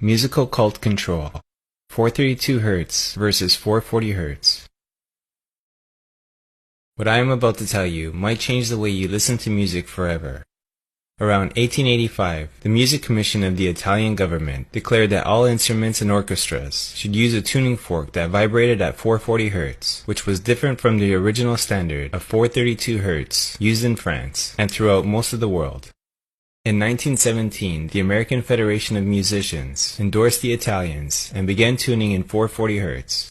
Musical cult control. 432 Hz versus 440 Hz. What I am about to tell you might change the way you listen to music forever. Around 1885, the Music Commission of the Italian government declared that all instruments and orchestras should use a tuning fork that vibrated at 440 Hz, which was different from the original standard of 432 Hz used in France and throughout most of the world. In 1917, the American Federation of Musicians endorsed the Italians and began tuning in 440 Hz.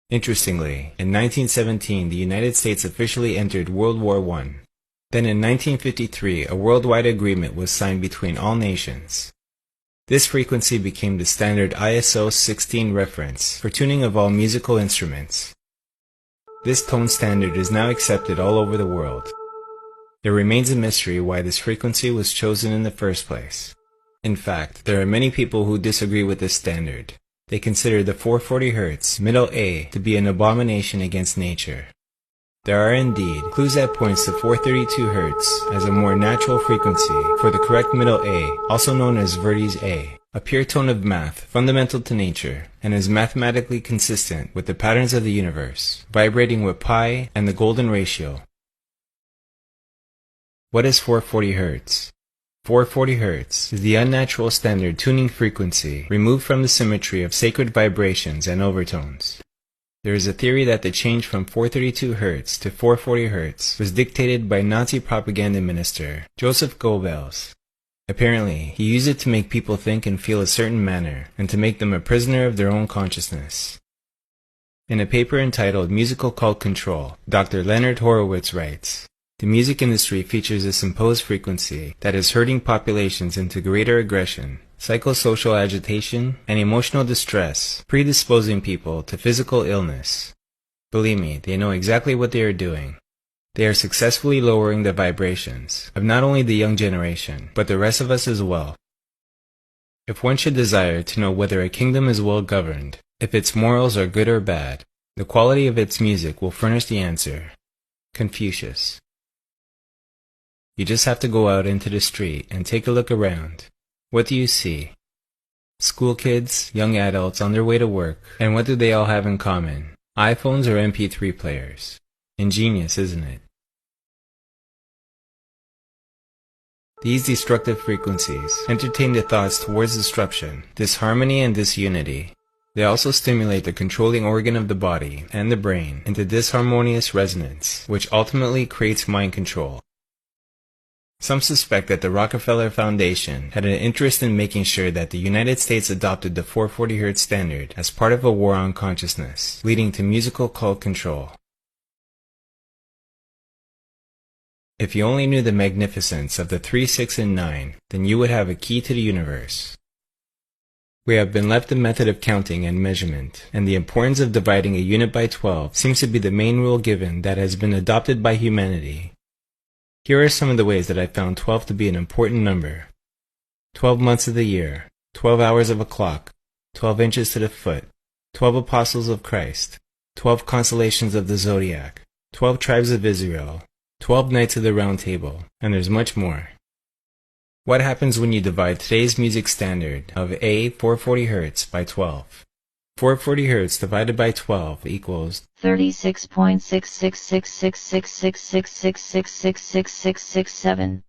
Interestingly, in 1917, the United States officially entered World War I. Then in 1953, a worldwide agreement was signed between all nations. This frequency became the standard ISO 16 reference for tuning of all musical instruments. This tone standard is now accepted all over the world. It remains a mystery why this frequency was chosen in the first place. In fact, there are many people who disagree with this standard. They consider the 440 Hz middle A to be an abomination against nature. There are indeed clues that points to 432 Hz as a more natural frequency for the correct middle A, also known as Verdi's A, a pure tone of math fundamental to nature and is mathematically consistent with the patterns of the universe, vibrating with pi and the golden ratio. What is 440 Hz? 440 Hz is the unnatural standard tuning frequency removed from the symmetry of sacred vibrations and overtones. There is a theory that the change from 432 Hz to 440 Hz was dictated by Nazi propaganda minister Joseph Goebbels. Apparently, he used it to make people think and feel a certain manner and to make them a prisoner of their own consciousness. In a paper entitled Musical Cult Control, Dr. Leonard Horowitz writes, "The music industry features this imposed frequency that is herding populations into greater aggression, psychosocial agitation, and emotional distress, predisposing people to physical illness. Believe me, they know exactly what they are doing. They are successfully lowering the vibrations of not only the young generation, but the rest of us as well. If one should desire to know whether a kingdom is well governed, if its morals are good or bad, the quality of its music will furnish the answer." Confucius. You just have to go out into the street and take a look around. What do you see? School kids, young adults on their way to work, and what do they all have in common? iPhones or MP3 players. Ingenious, isn't it? These destructive frequencies entertain the thoughts towards disruption, disharmony, and disunity. They also stimulate the controlling organ of the body and the brain into disharmonious resonance, which ultimately creates mind control. Some suspect that the Rockefeller Foundation had an interest in making sure that the United States adopted the 440 Hz standard as part of a war on consciousness, leading to musical cult control. If you only knew the magnificence of the 3, 6, and 9, then you would have a key to the universe. We have been left the method of counting and measurement, and the importance of dividing a unit by 12 seems to be the main rule given that has been adopted by humanity. Here are some of the ways that I found 12 to be an important number. 12 months of the year, 12 hours of a clock, 12 inches to the foot, 12 apostles of Christ, 12 constellations of the zodiac, 12 tribes of Israel, 12 knights of the round table, and there's much more. What happens when you divide today's music standard of A 440 Hz by 12? 440 Hz divided by 12 equals 36.66666666666667.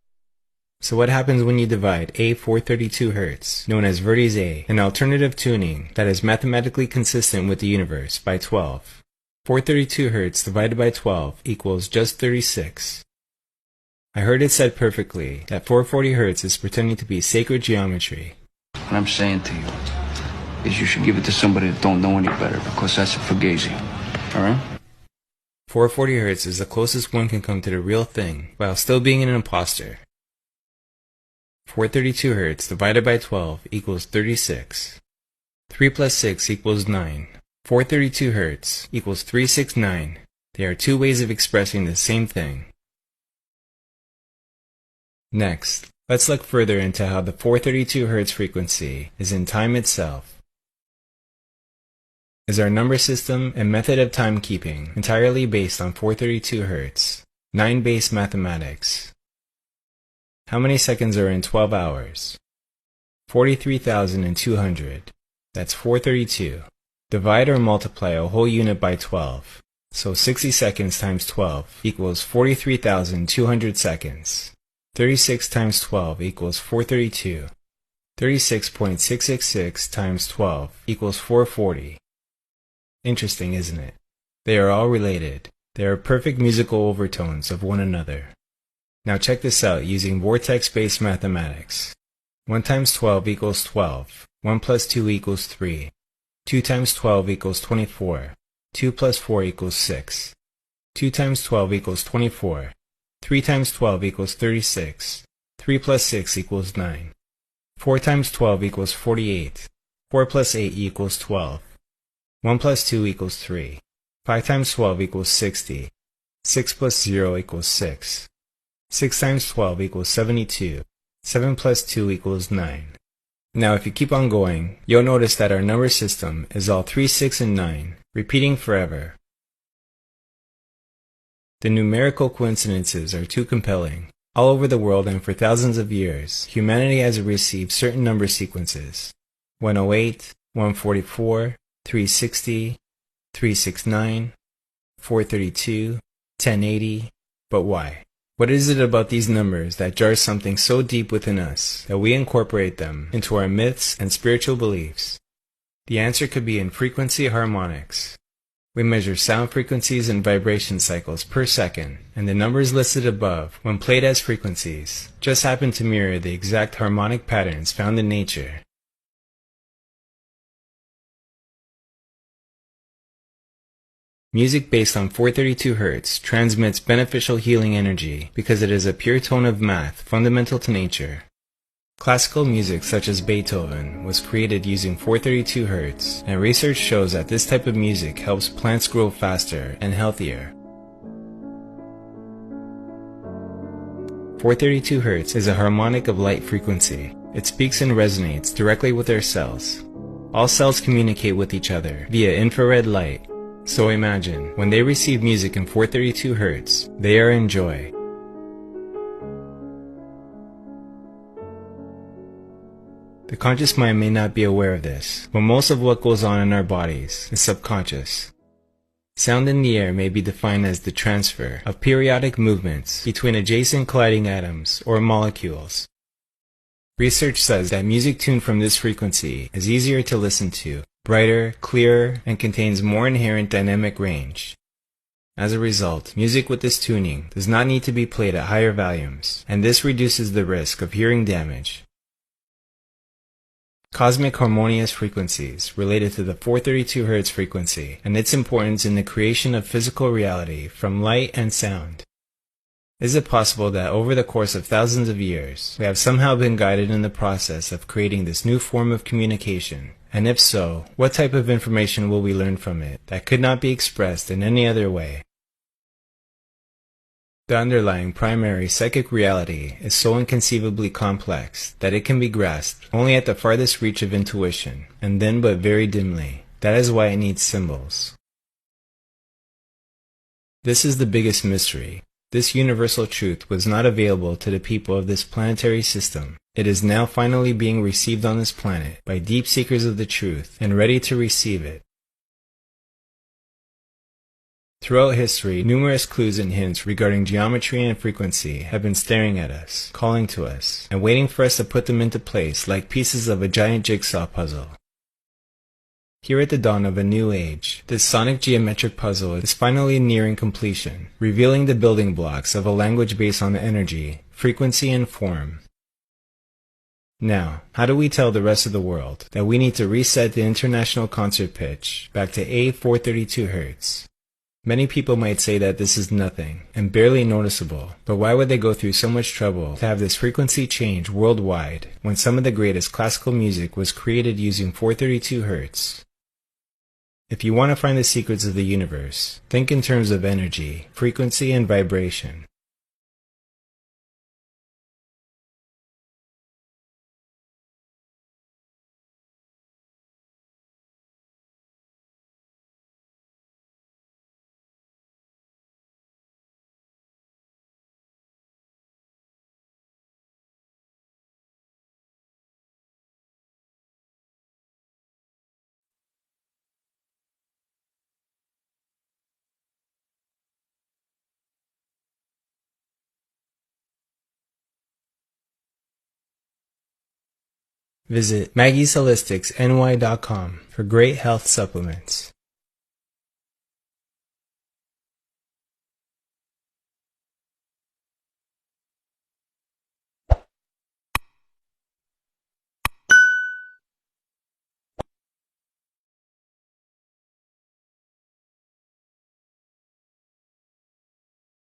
So what happens when you divide A 432 Hz, known as Verdi's A, an alternative tuning that is mathematically consistent with the universe, by 12? 432 Hz divided by 12 equals just 36. I heard it said perfectly that 440 Hz is pretending to be sacred geometry. What I'm saying to you is you should give it to somebody that don't know any better, because that's a fugazi. Alright? 440 Hz is the closest one can come to the real thing, while still being an imposter. 432 Hz divided by 12 equals 36. 3 plus 6 equals 9. 432 Hz equals 369. They are two ways of expressing the same thing. Next, let's look further into how the 432 Hz frequency is in time itself. Is our number system and method of timekeeping entirely based on 432 Hz, 9-base mathematics? How many seconds are in 12 hours? 43,200. That's 432. Divide or multiply a whole unit by 12. So 60 seconds times 12 equals 43,200 seconds. 36 times 12 equals 432. 36.666 times 12 equals 440. Interesting, isn't it? They are all related. They are perfect musical overtones of one another. Now check this out using vortex-based mathematics. 1 times 12 equals 12. 1 plus 2 equals 3. 2 times 12 equals 24. 2 plus 4 equals 6. 2 times 12 equals 24. 3 times 12 equals 36. 3 plus 6 equals 9. 4 times 12 equals 48. 4 plus 8 equals 12. 1 plus 2 equals 3. 5 times 12 equals 60. 6 plus 0 equals 6. 6 times 12 equals 72. 7 plus 2 equals 9. Now if you keep on going, you'll notice that our number system is all 3, 6, and 9, repeating forever. The numerical coincidences are too compelling. All over the world and for thousands of years, humanity has received certain number sequences. 108, 144, 360, 369, 432, 1080. But why? What is it about these numbers that jars something so deep within us that we incorporate them into our myths and spiritual beliefs? The answer could be in frequency harmonics. We measure sound frequencies and vibration cycles per second, and the numbers listed above, when played as frequencies, just happen to mirror the exact harmonic patterns found in nature. Music based on 432 Hz transmits beneficial healing energy because it is a pure tone of math fundamental to nature. Classical music such as Beethoven was created using 432 Hz, and research shows that this type of music helps plants grow faster and healthier. 432 Hz is a harmonic of light frequency. It speaks and resonates directly with our cells. All cells communicate with each other via infrared light. So imagine, when they receive music in 432 Hz, they are in joy. The conscious mind may not be aware of this, but most of what goes on in our bodies is subconscious. Sound in the air may be defined as the transfer of periodic movements between adjacent colliding atoms or molecules. Research says that music tuned from this frequency is easier to listen to, brighter, clearer, and contains more inherent dynamic range. As a result, music with this tuning does not need to be played at higher volumes, and this reduces the risk of hearing damage. Cosmic harmonious frequencies related to the 432 Hz frequency and its importance in the creation of physical reality from light and sound. Is it possible that over the course of thousands of years, we have somehow been guided in the process of creating this new form of communication? And if so, what type of information will we learn from it that could not be expressed in any other way? The underlying primary psychic reality is so inconceivably complex that it can be grasped only at the farthest reach of intuition, and then but very dimly. That is why it needs symbols. This is the biggest mystery. This universal truth was not available to the people of this planetary system. It is now finally being received on this planet by deep seekers of the truth and ready to receive it. Throughout history, numerous clues and hints regarding geometry and frequency have been staring at us, calling to us, and waiting for us to put them into place like pieces of a giant jigsaw puzzle. Here at the dawn of a new age, this sonic geometric puzzle is finally nearing completion, revealing the building blocks of a language based on energy, frequency, and form. Now, how do we tell the rest of the world that we need to reset the international concert pitch back to A432 Hz? Many people might say that this is nothing and barely noticeable, but why would they go through so much trouble to have this frequency change worldwide when some of the greatest classical music was created using 432 Hz? If you want to find the secrets of the universe, think in terms of energy, frequency, and vibration. Visit Maggie'sHolisticsNY.com for great health supplements.